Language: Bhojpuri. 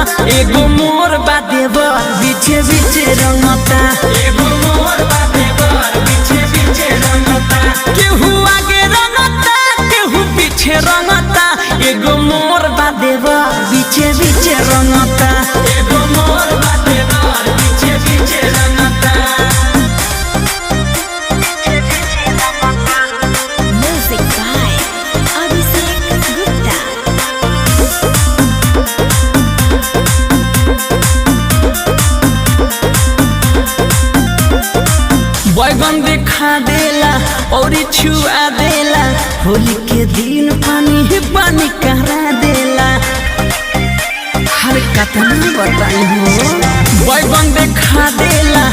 एगो मोर बादे बर बीचे बीचे रंगता, एगो मोर बादे बर बीचे बीचे रंगता। केहू आगे रंगता केहू पीछे रंगता, एगो मोर बादे बर बीचे बीचे रंगता, एगो मोर बादे बर बीचे बीचे रंगता। Music by Abhishek Gupta. बैगन दिखा देला और छुआ देला, होली के दिन पानी ही पानी करा देला। हर कतना बताई हो बैगन दिखा देला।